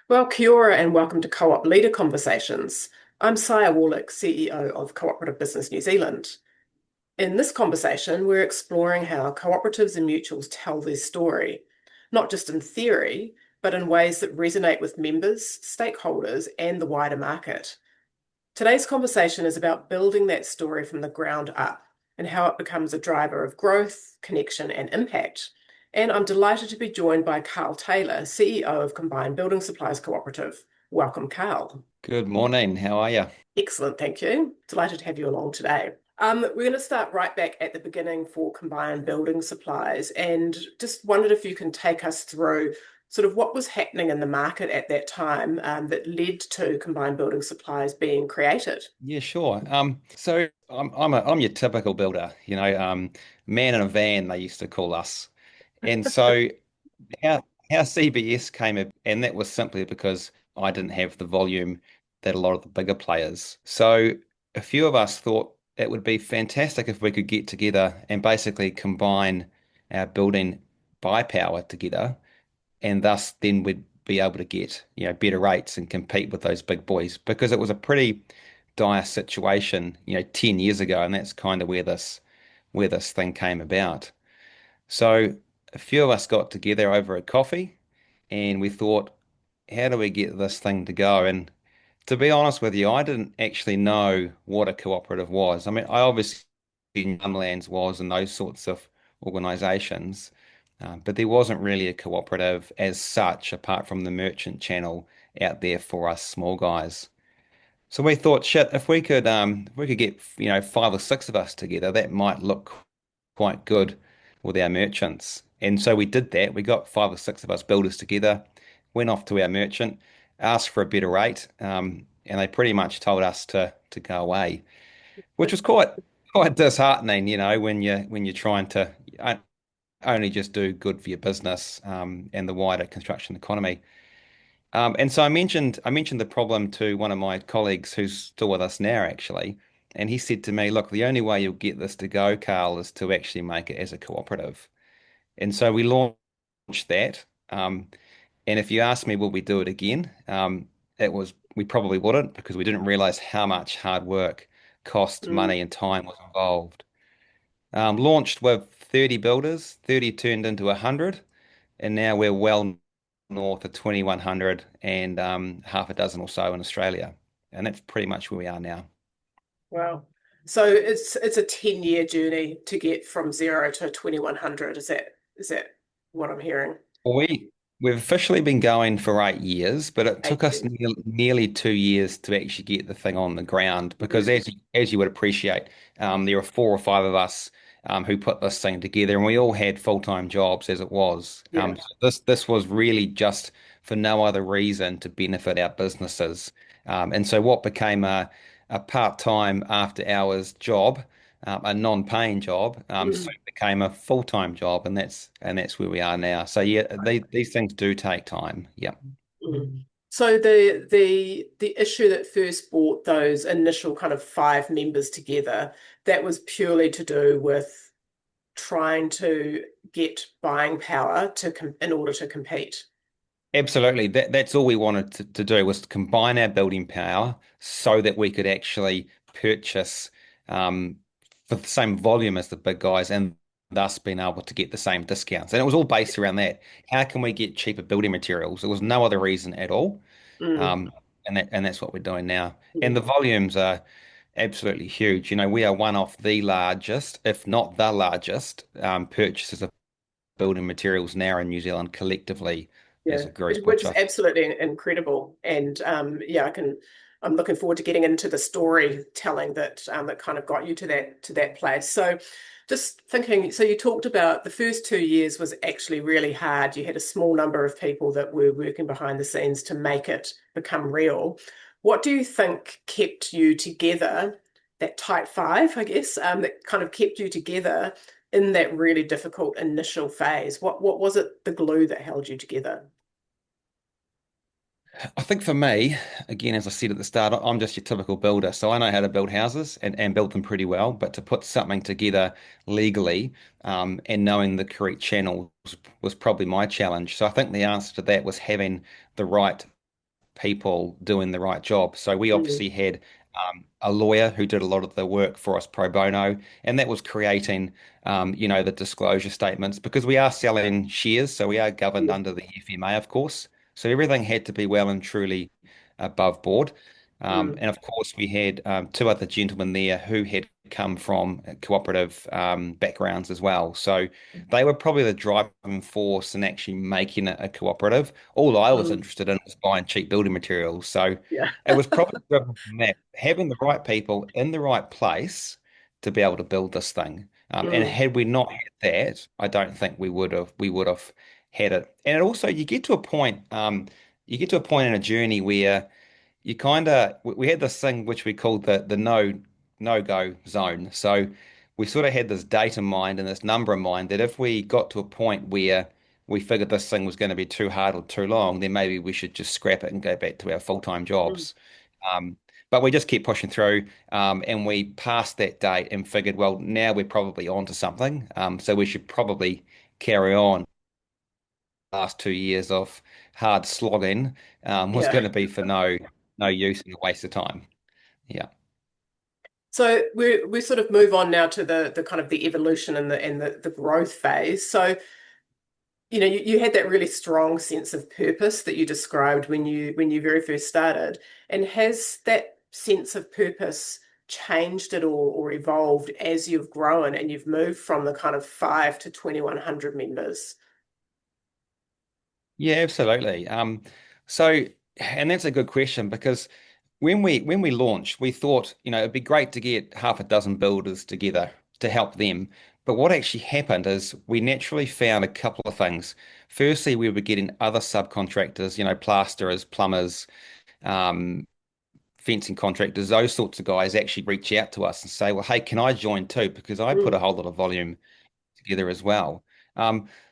Well, kia ora and welcome to Co-op Leader Conversations. I'm Saya Warlick, CEO of Cooperative Business New Zealand. In this conversation, we're exploring how cooperatives and mutuals tell their story, not just in theory, but in ways that resonate with members, stakeholders, and the wider market. Today's conversation is about building that story from the ground up and how it becomes a driver of growth, connection, and impact. And I'm delighted to be joined by Carl Taylor, CEO of Combined Building Supplies Cooperative. Welcome, Carl. Good morning. How are you? Excellent, thank you. Delighted to have you along today. We're going to start right back at the beginning for Combined Building Supplies and just wondered if you can take us through sort of what was happening in the market at that time that led to Combined Building Supplies being created. Yeah, sure. So I'm your typical builder, man in a van, they used to call us. And so how CBS came up, and that was simply because I didn't have the volume that a lot of the bigger players. So a few of us thought it would be fantastic if we could get together and basically combine our building buy power together, and thus then we'd be able to get better rates and compete with those big boys because it was a pretty dire situation 10 years ago, and that's kind of where this thing came about. So a few of us got together over a coffee and we thought, how do we get this thing to go? And to be honest with you, I didn't actually know what a cooperative was. I mean, I obviously knew Unlands was and those sorts of organisations, but there wasn't really a cooperative as such, apart from the merchant channel out there for us small guys. So we thought, shit, if we could get, five or six of us together, that might look quite good with our merchants. And so we did that. We got five or six of us builders together, went off to our merchant, asked for a better rate, and they pretty much told us to go away, which was quite disheartening, when you're trying to only just do good for your business, and the wider construction economy. And so I mentioned the problem to one of my colleagues who's still with us now, actually. And he said to me, look, the only way you'll get this to go, Carl, is to actually make it as a cooperative. And so we launched that. And if you ask me, will we do it again? We probably wouldn't because we didn't realize how much hard work, cost, Mm, money, and time was involved. Launched with 30 builders, 30 turned into 100, and now we're well north of 2,100 and half a dozen or so in Australia. And that's pretty much where we are now. wow. So it's a 10-year journey to get from zero to 2100. Is that what I'm hearing? Well, we've officially been going for 8 years, but it took us 8 years. nearly 2 years to actually get the thing on the ground because Mm, as you would appreciate, there are four or five of us who put this thing together, and we all had full-time jobs as it was. yeah. So this was really just for no other reason to benefit our businesses. And so what became a part-time after hours job, a non-paying job, soon Mm. became a full-time job, and that's where we are now. So yeah, these things do take time. Yeah. Mm. So the issue that first brought those initial kind of five members together, that was purely to do with trying to get buying power in order to compete. Absolutely. That's all we wanted to do was to combine our building power so that we could actually purchase um, for the same volume as the big guys and thus being able to get the same discounts. And it was all based around that. How can we get cheaper building materials? There was no other reason at all. Mm. And that's what we're doing now. And Mm. the volumes are absolutely huge. We are one of the largest, if not the largest, purchasers of building materials now in New Zealand collectively Yeah, as a group, which which is I absolutely incredible. And yeah, I'm looking forward to getting into the storytelling that kind of got you to that place. So just thinking, so you talked about the first 2 years was actually really hard. You had a small number of people that were working behind the scenes to make it become real. What do you think kept you together, that tight five, I guess, that kind of kept you together in that really difficult initial phase? What was it, the glue that held you together? think for me, again, as I said at the start, I'm just your typical builder. So I know how to build houses and build them pretty well, but to put something together legally, and knowing the correct channels was probably my challenge. So I think the answer to that was having the right people doing the right job. So we Mm, obviously had a lawyer who did a lot of the work for us pro bono, and that was creating, the disclosure statements because we are selling shares, so we are governed yeah. under the FMA, of course. So everything had to be well and truly above board. Mm, And of course, we had two other gentlemen there who had come from cooperative backgrounds as well. So they were probably the driving force in actually making it a cooperative. All I was mm, interested in was buying cheap building materials. So yeah. it was probably driven from that, having the right people in the right place to be able to build this thing. And Mm, had we not had that, I don't think we would have had it. And it also you get to a point in a journey where you kind of we had this thing which we called the no go zone. So we sort of had this date in mind and this number in mind that if we got to a point where we figured this thing was going to be too hard or too long, then maybe we should just scrap it and go back to our full-time mm. jobs. Um, but we just kept pushing through, and we passed that date and figured, well, now we're probably on to something. So we should probably carry on. Last 2 years of hard slogging was Yeah. going to be for no use and a waste of time. Yeah. So we sort of move on now to the kind of the evolution and the growth phase. So, you had that really strong sense of purpose that you described when you very first started. And has that sense of purpose changed at all or evolved as you've grown and you've moved from the kind of 5 to 2,100 members? Yeah, absolutely. So, and that's a good question because when we launched, we thought, it'd be great to get half a dozen builders together to help them. But what actually happened is we naturally found a couple of things. Firstly, we were getting other subcontractors, plasterers, plumbers, um, fencing contractors, those sorts of guys actually reach out to us and say, well, hey, can I join too? Because I put Mm, a whole lot of volume together as well.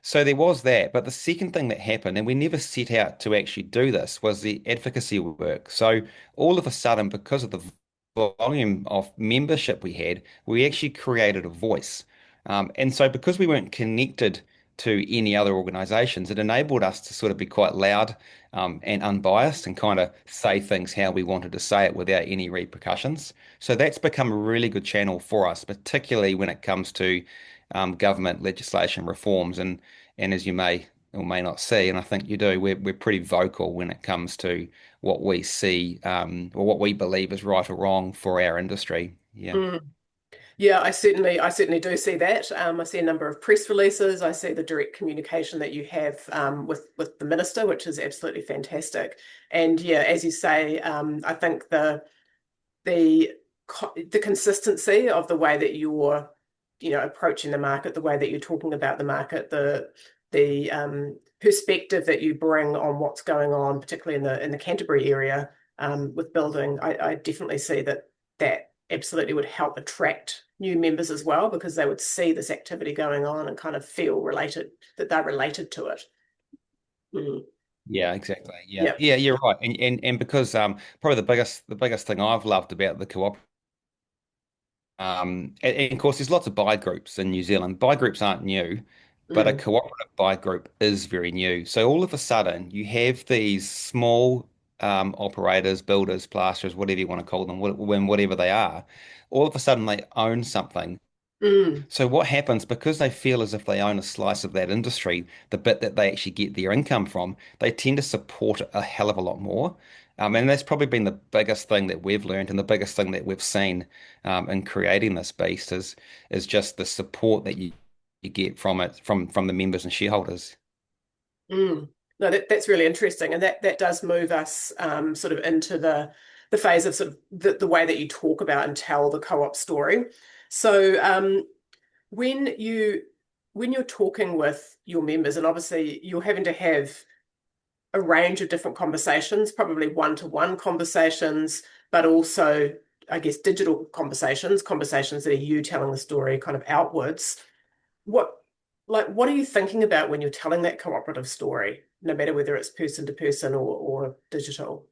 So there was that. But the second thing that happened, and we never set out to actually do this, was the advocacy work. So all of a sudden, because of the volume of membership we had, we actually created a voice. And so because we weren't connected to any other organizations, it enabled us to sort of be quite loud and unbiased and kind of say things how we wanted to say it without any repercussions. So that's become a really good channel for us, particularly when it comes to government legislation reforms. And as you may or may not see, and I think you do, we're pretty vocal when it comes to what we see or what we believe is right or wrong for our industry. Yeah. mm. Yeah, I certainly do see that. I see a number of press releases. I see the direct communication that you have with the minister, which is absolutely fantastic. And yeah, as you say, I think the the consistency of the way that you're, approaching the market, the way that you're talking about the market, the perspective that you bring on what's going on, particularly in the Canterbury area, with building, I definitely see that absolutely would help attract new members as well because they would see this activity going on and kind of feel related, that they're related to it. Mm. Yeah, exactly. Yeah. Yeah. Yeah, you're right. And because probably the biggest thing I've loved about the co-op and of course, there's lots of buy groups in New Zealand. Buy groups aren't new, but a Mm. cooperative buy group is very new. So all of a sudden, you have these small operators, builders, plasterers, whatever you want to call them, whatever they are. All of a sudden, they own something. Mm. So what happens because they feel as if they own a slice of that industry, the bit that they actually get their income from, they tend to support it a hell of a lot more. And that's probably been the biggest thing that we've learned and the biggest thing that we've seen in creating this beast is just the support that you get from it from the members and shareholders. Mm. No, that's really interesting, and that does move us sort of into the phase of sort of the way that you talk about and tell the co-op story. So when you when you're talking with your members, and obviously you're having to have a range of different conversations, probably one-to-one conversations, but also, I guess, digital conversations that are you telling the story kind of outwards. What what are you thinking about when you're telling that cooperative story, no matter whether it's person to person or digital?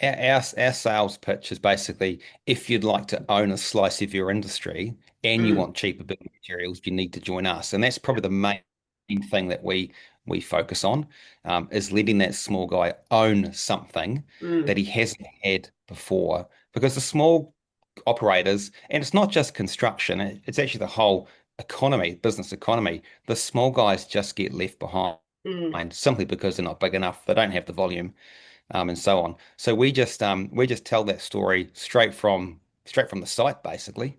Our sales pitch is basically if you'd like to own a slice of your industry and you Mm, want cheaper building materials, you need to join us. And that's probably the main thing that we we focus on, is letting that small guy own something that Mm, he hasn't had before. Because the small operators, and it's not just construction, it's actually the whole economy, business economy. The small guys just get left behind mm. simply because they're not big enough, they don't have the volume, and so on. So we just tell that story straight from the site, basically,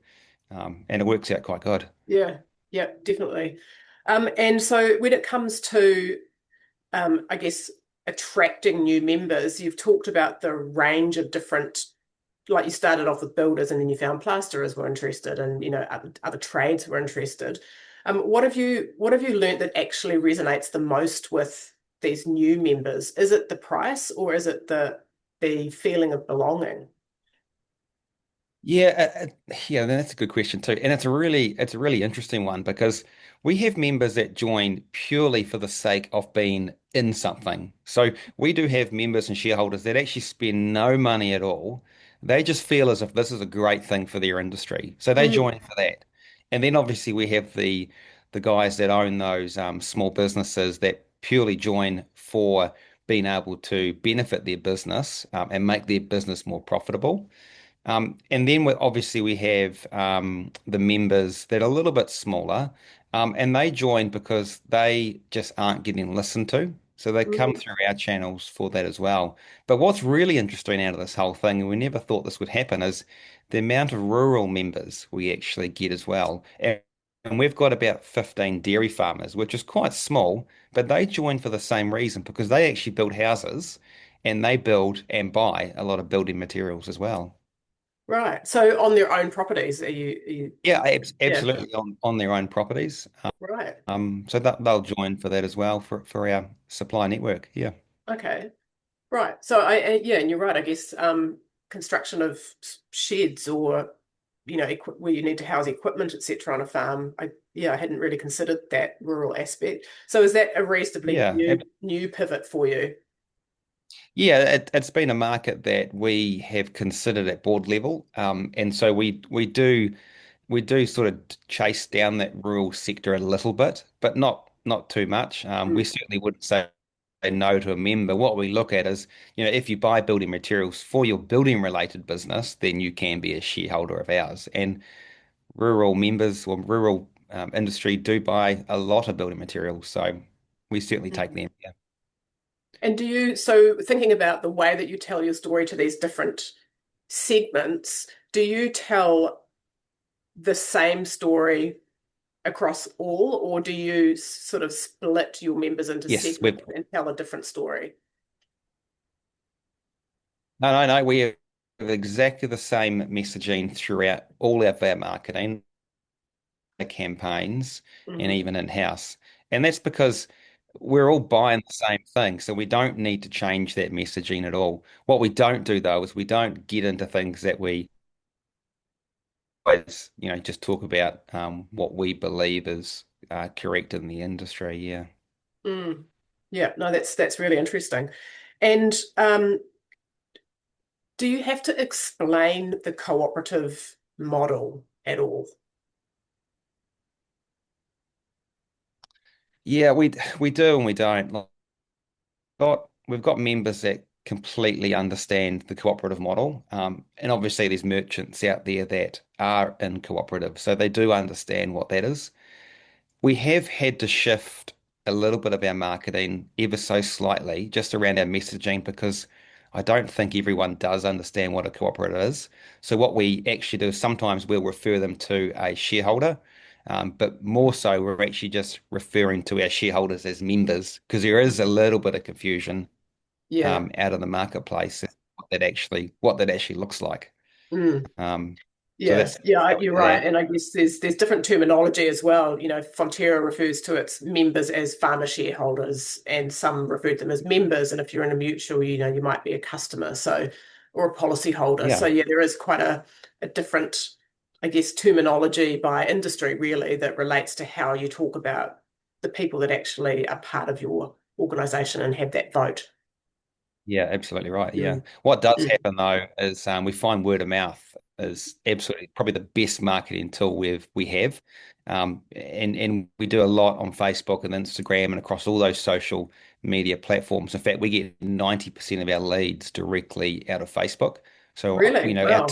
and it works out quite good. Yeah, yeah, definitely. And so when it comes to, I guess, attracting new members, you've talked about the range of different, like you started off with builders and then you found plasterers were interested and, other trades were interested. What have you learned that actually resonates the most with these new members? Is it the price or is it the feeling of belonging? Yeah, yeah, that's a good question too, and it's a really interesting one because we have members that join purely for the sake of being in something. So we do have members and shareholders that actually spend no money at all. They just feel as if this is a great thing for their industry, so they Mm, join for that. And then obviously we have the guys that own those small businesses that purely join for being able to benefit their business and make their business more profitable. And then obviously we have the members that are a little bit smaller, and they join because they just aren't getting listened to. So they come mm. through our channels for that as well. But what's really interesting out of this whole thing, and we never thought this would happen, is the amount of rural members we actually get as well. And we've got about 15 dairy farmers, which is quite small, but they join for the same reason because they actually build houses and they build and buy a lot of building materials as well. Right. So on their own properties, Yeah, yeah, absolutely on their own properties. right. So they'll join for that as well for our supply network. Yeah. Okay. Right. So yeah, and you're right. I guess construction of sheds or where you need to house equipment, etc. on a farm. I hadn't really considered that rural aspect. So is that a reasonably Yeah. new pivot for you? Yeah, it's been a market that we have considered at board level. And so we do sort of chase down that rural sector a little bit, but not too much. We Mm, certainly wouldn't say no to a member. What we look at is, if you buy building materials for your building related business, then you can be a shareholder of ours. And rural members or rural industry do buy a lot of building materials, so we certainly take mm. them. Yeah. And so thinking about the way that you tell your story to these different segments, do you tell the same story across all, or do you sort of split your members into Yes, we're segments and tell a different story? no, no, no. We have exactly the same messaging throughout all of our marketing campaigns and Hmm. even in-house. And that's because we're all buying the same thing, so we don't need to change that messaging at all. What we don't do though is we don't get into things that we always, just talk about what we believe is correct in the industry. Yeah. Mm. Yeah, no, that's really interesting. And do you have to explain the cooperative model at all? Yeah, we do and we don't. Like, we've got members that completely understand the cooperative model, and obviously there's merchants out there that are in cooperative, so they do understand what that is. We have had to shift a little bit of our marketing ever so slightly just around our messaging because I don't think everyone does understand what a cooperative is. So what we actually do is sometimes we'll refer them to a shareholder, but more so we're actually just referring to our shareholders as members because there is a little bit of confusion Yeah. out of the marketplace as to what that actually looks like. Mm. Um, so Yeah, that's yeah, how we you're do right. that. And I guess there's different terminology as well. Fonterra refers to its members as farmer shareholders, and some refer to them as members. And if you're in a mutual, you might be a customer, or a policy holder. So Yeah. yeah, there is quite a different, I guess, terminology by industry really that relates to how you talk about the people that actually are part of your organization and have that vote. Yeah, absolutely right. Yeah. Mm, What does mm. happen though is we find word of mouth is absolutely probably the best marketing tool we have. And we do a lot on Facebook and Instagram and across all those social media platforms. In fact, we get 90% of our leads directly out of Facebook. So, Really? our Wow.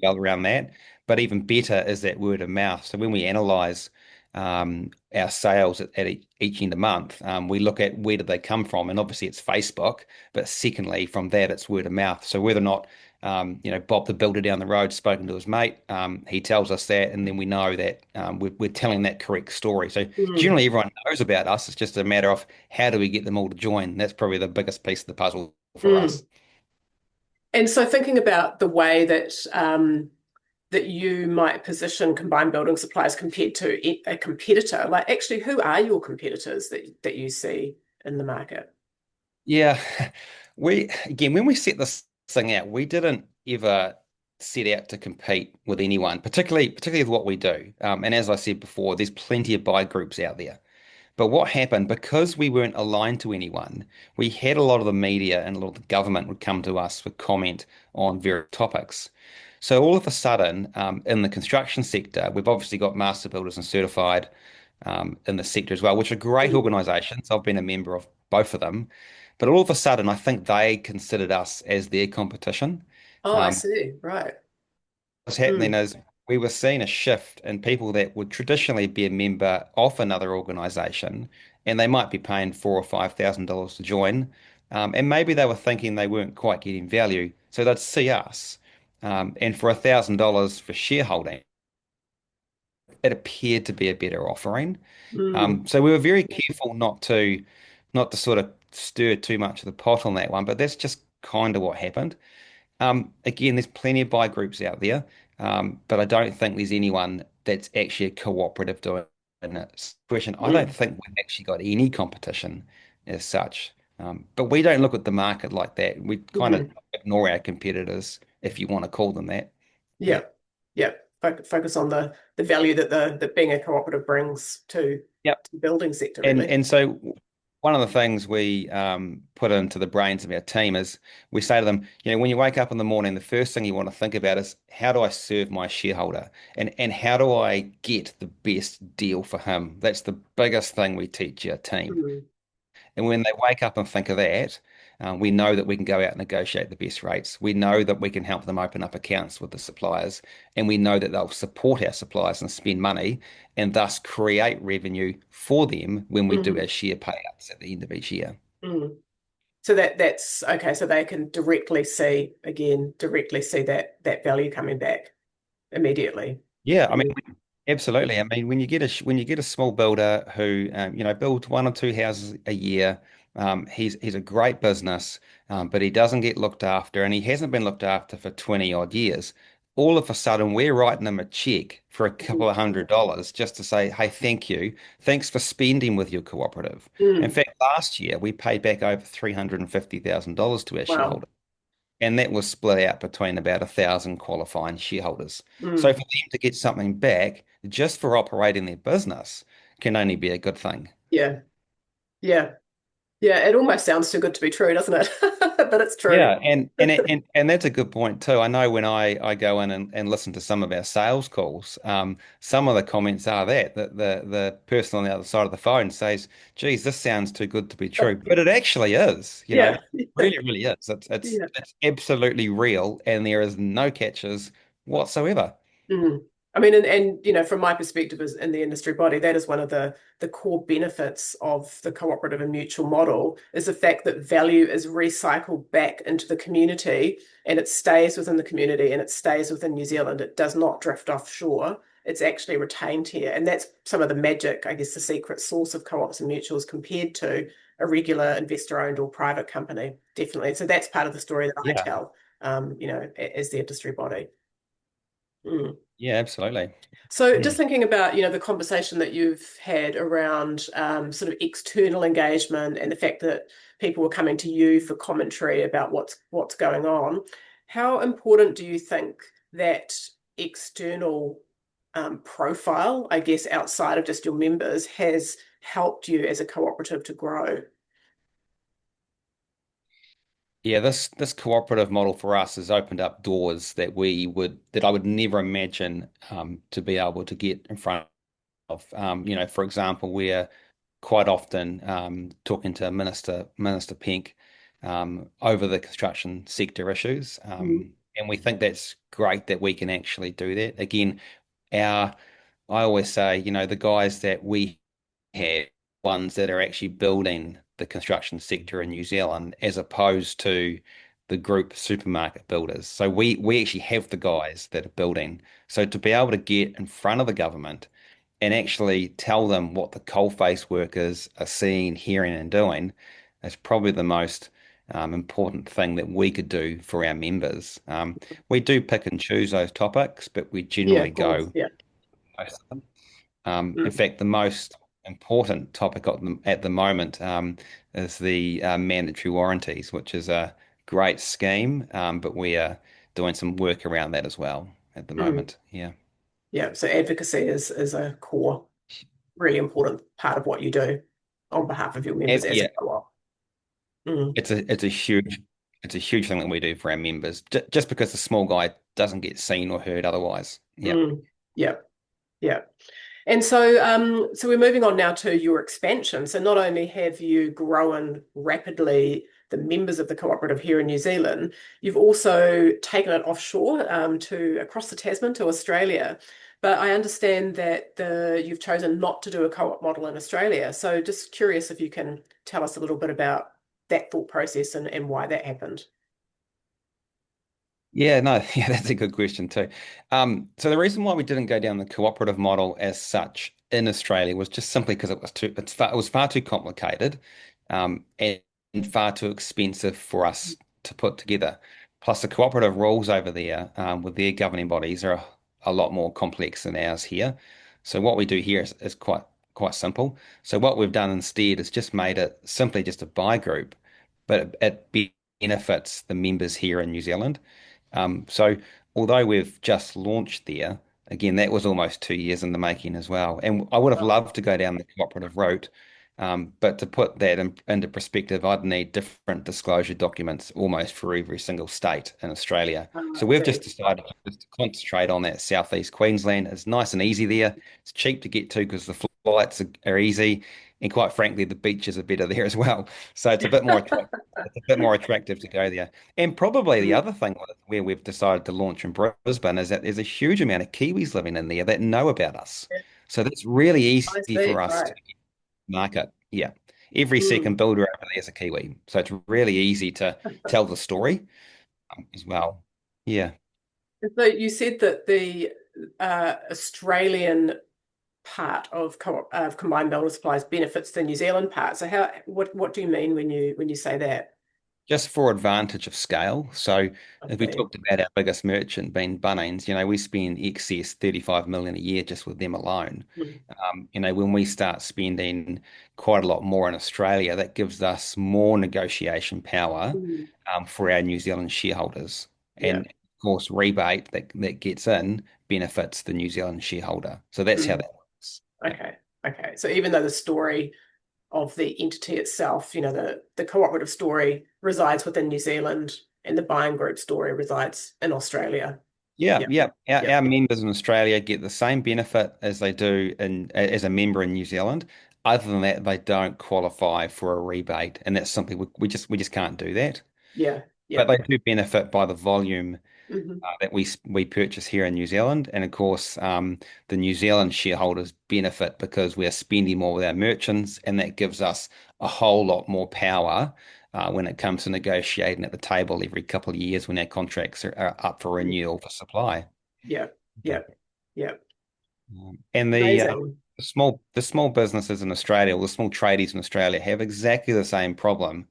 well around that. But even better is that word of mouth. So when we analyze our sales at each end of month, we look at where did they come from, and obviously it's Facebook. But secondly, from that it's word of mouth. So whether or not Bob the builder down the road spoken to his mate, he tells us that, and then we know that we're telling that correct story. So Mm, generally everyone knows about us. It's just a matter of how do we get them all to join. That's probably the biggest piece of the puzzle for mm. us. And so thinking about the way that that you might position combined building supplies compared to a competitor, like actually, who are your competitors that you see in the market? Yeah, we again when we set this thing out, we didn't ever set out to compete with anyone, particularly with what we do. And as I said before, there's plenty of buy groups out there. But what happened, because we weren't aligned to anyone, we had a lot of the media and a lot of the government would come to us with comment on various topics. So all of a sudden, in the construction sector, we've obviously got master builders and certified in the sector as well, which are great Mm. organisations. I've been a member of both of them. But all of a sudden, I think they considered us as their competition. Oh, I Um, see. Right. what's happening Mm, is we were seeing a shift in people that would traditionally be a member of another organisation, and they might be paying $4,000 or $5,000 to join, and maybe they were thinking they weren't quite getting value, so they'd see us, and for $1,000 for shareholding, it appeared to be a better offering. mm, So we were very careful not to sort of stir too much of the pot on that one, but that's just kind of what happened. Again, there's plenty of buy groups out there, but I don't think there's anyone that's actually a cooperative doing it. Question, I don't mm, think we've actually got any competition as such. But we don't look at the market like that. We kind of mm. ignore our competitors, if you want to call them that. Yeah. Yeah. Yeah. Focus on the value that the that being a cooperative brings Yep. to the building sector, And really. and so one of the things we put into the brains of our team is we say to them, when you wake up in the morning, the first thing you want to think about is how do I serve my shareholder, and how do I get the best deal for him? That's the biggest thing we teach our team. Mm, And when they wake up and think of that, we know that we can go out and negotiate the best rates. We know that we can help them open up accounts with the suppliers, and we know that they'll support our suppliers and spend money and thus create revenue for them when we do mm, our share payouts at the end of each year. mm. So that's okay. So they can directly see that value coming back immediately. Yeah, I mean, Mm, absolutely. I mean, when you get a small builder who builds one or two houses a year, he's a great business, but he doesn't get looked after, and he hasn't been looked after for 20 odd years. All of a sudden, we're writing him a check for a couple mm, of $100 just to say, "Hey, thank you, thanks for spending with your cooperative." In mm. fact, last year we paid back over $350,000 to our Wow. shareholders, and that was split out between about 1,000 qualifying shareholders. So Mm. for them to get something back just for operating their business can only be a good thing. Yeah. Yeah. Yeah. It almost sounds too good to be true, doesn't it? But it's true. Yeah, and that's a good point too. I know when I go in and listen to some of our sales calls, some of the comments are that the person on the other side of the phone says, "Geez, this sounds too good to be true," but it actually is. Yeah. Really, really is. It's it's Yeah. it's absolutely real, and there is no catches whatsoever. Mm. I mean, and from my perspective as in the industry body, that is one of the core benefits of the cooperative and mutual model is the fact that value is recycled back into the community and it stays within the community and it stays within New Zealand. It does not drift offshore. It's actually retained here. And that's some of the magic, I guess, the secret sauce of co-ops and mutuals compared to a regular investor-owned or private company. Definitely. So that's part of the story that I Yeah, tell, as the industry body. Mm. yeah, absolutely. So Hmm. just thinking about, the conversation that you've had around sort of external engagement and the fact that people were coming to you for commentary about what's going on, how important do you think that external profile, I guess, outside of just your members, has helped you as a cooperative to grow? Yeah, this cooperative model for us has opened up doors that I would never imagine to be able to get in front of. For example, we're quite often talking to Minister Pink over the construction sector issues, Mm. and we think that's great that we can actually do that. Again, our I always say, the guys that we have, ones that are actually building the construction sector in New Zealand, as opposed to the group supermarket builders. So we actually have the guys that are building. So to be able to get in front of the government and actually tell them what the coalface workers are seeing, hearing, and doing is probably the most important thing that we could do for our members. We do pick and choose those topics, but we Yeah, generally of course. go Yeah. most of them. In Mm. fact, the most important topic at the moment is the mandatory warranties, which is a great scheme, but we are doing some work around that as well at the Mm. moment. Yeah. Yeah. So advocacy is a core, really important part of what you do on behalf of your members as a Yeah, co-op. Mm. it's a huge thing that we do for our members, just because the small guy doesn't get seen or heard otherwise. Yeah. Mm. Yeah. Yeah. And so we're moving on now to your expansion. So not only have you grown rapidly the members of the cooperative here in New Zealand, you've also taken it offshore to across the Tasman to Australia. But I understand that you've chosen not to do a co-op model in Australia. So just curious if you can tell us a little bit about that thought process and why that happened. Yeah, no, yeah, that's a good question too. So the reason why we didn't go down the cooperative model as such in Australia was just simply because it was far too complicated, and far too expensive for us to put together. Plus, the cooperative rules over there, with their governing bodies are a lot more complex than ours here. So what we do here is quite simple. So what we've done instead is just made it simply just a buy group, but it benefits the members here in New Zealand. So although we've just launched there, again, that was almost 2 years in the making as well. And I would have Oh, loved to go down the cooperative route, but to put that into perspective, I'd need different disclosure documents almost for every single state in Australia. So I we've see. just decided just to concentrate on that southeast Queensland. It's nice and easy there. It's cheap to get to because the flights are easy, and quite frankly, the beaches are better there as well. So it's a bit more attractive. It's a bit more attractive to go there. And probably the Mm. other thing where we've decided to launch in Brisbane is that there's a huge amount of Kiwis living in there that know about us. Yeah, So that's really I easy see. for us to Right. market. Yeah. Every second Mm. builder over there is a Kiwi. So it's really easy to tell the story as well. Yeah. So you said that the Australian part of combined builder supplies benefits the New Zealand part. So what do you mean when you say that? Just for advantage of scale. So I if we see. talked about our biggest merchant being Bunnings, we spend excess 35 million a year just with them alone. Mm. When we start spending quite a lot more in Australia, that gives us more negotiation power Mm. for our New Zealand shareholders. Yeah. And of course, rebate that gets in benefits the New Zealand shareholder. So that's how Mm. that works. Yeah. Okay. Okay. So even though the story of the entity itself, the cooperative story resides within New Zealand and the buying group story resides in Australia. Yeah, Yeah. yeah. Our, Yeah. our members in Australia get the same benefit as they do as a member in New Zealand. Other than that, they don't qualify for a rebate, and that's something we just can't do that. Yeah. But Yeah. they do benefit by the volume Hmm. that we purchase here in New Zealand, and of course, the New Zealand shareholders benefit because we are spending more with our merchants, and that gives us a whole lot more power when it comes to negotiating at the table every couple of years when our contracts are up for renewal for supply. Yeah. Yeah. Yeah. And Amazing. the small businesses in Australia, or the small tradies in Australia, have exactly the same problem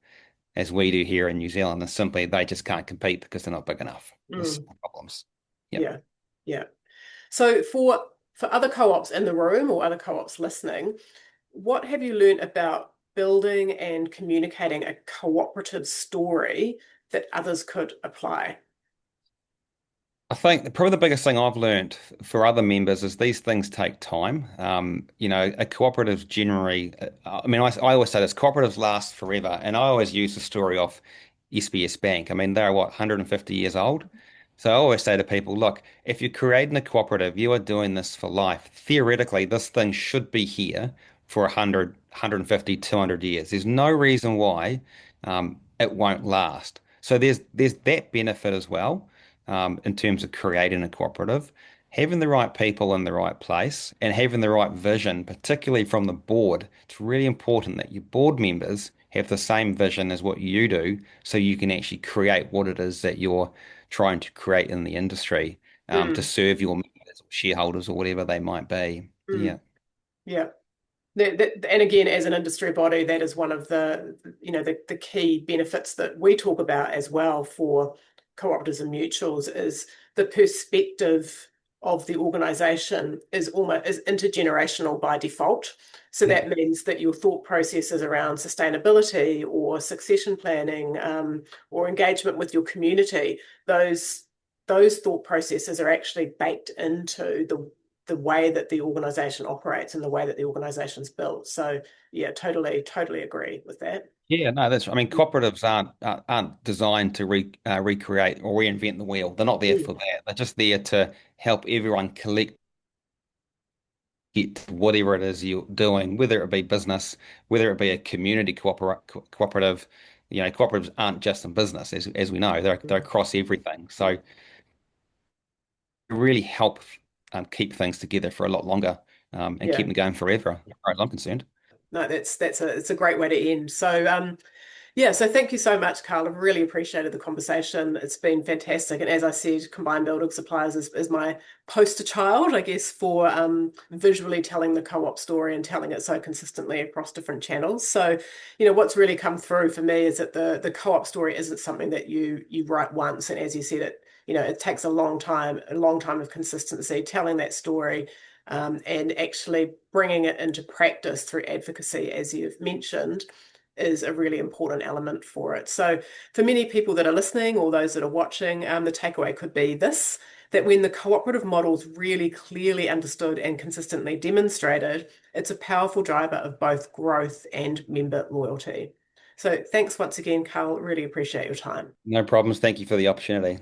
as we do here in New Zealand. And simply they just can't compete because they're not big enough. There's Mm. problems. Yep. Yeah. Yeah. So for other co-ops in the room or other co-ops listening, what have you learned about building and communicating a cooperative story that others could apply? I think probably the biggest thing I've learned for other members is these things take time. A cooperative generally, I mean, I always say this, cooperatives last forever. And I always use the story of SBS Bank. I mean, they're what, 150 years old? So I always say to people, look, if you're creating a cooperative, you are doing this for life. Theoretically, this thing should be here for 100, 150, 200 years. There's no reason why it won't last. So there's that benefit as well in terms of creating a cooperative. Having the right people in the right place and having the right vision, particularly from the board, it's really important that your board members have the same vision as what you do, so you can actually create what it is that you're trying to create in the industry to Mm, serve your members or shareholders or whatever they might be. mm, Yeah. yeah. And again, as an industry body, that is one of the key benefits that we talk about as well for cooperatives and mutuals is the perspective of the organisation is intergenerational by default. So Yeah. that means that your thought processes around sustainability or succession planning or engagement with your community, those those thought processes are actually baked into the way that the organization operates and the way that the organization's built. So yeah, totally agree with that. Yeah, no, I mean, cooperatives aren't designed to recreate or reinvent the wheel. They're not there Mm, for that. They're just there to help everyone collect get whatever it is you're doing, whether it be business, whether it be a community cooperative. Cooperatives aren't just in business, as we know, they're mm, across everything. So mm. it really help keep things together for a lot longer and keep Yeah, them going forever, as far as I'm concerned. no, that's it's a great way to end. So yeah, so thank you so much, Carl. I've really appreciated the conversation. It's been fantastic. And as I said, Combined Building Supplies is my poster child, I guess, for visually telling the co-op story and telling it so consistently across different channels. So, what's really come through for me is that the co-op story isn't something that you write once. And as you said, it takes a long time of consistency, telling that story. And actually bringing it into practice through advocacy, as you've mentioned, is a really important element for it. So, for many people that are listening or those that are watching, the takeaway could be this: that when the cooperative model is really clearly understood and consistently demonstrated, it's a powerful driver of both growth and member loyalty. So, thanks once again, Carl. Really appreciate your time. No problems. Thank you for the opportunity.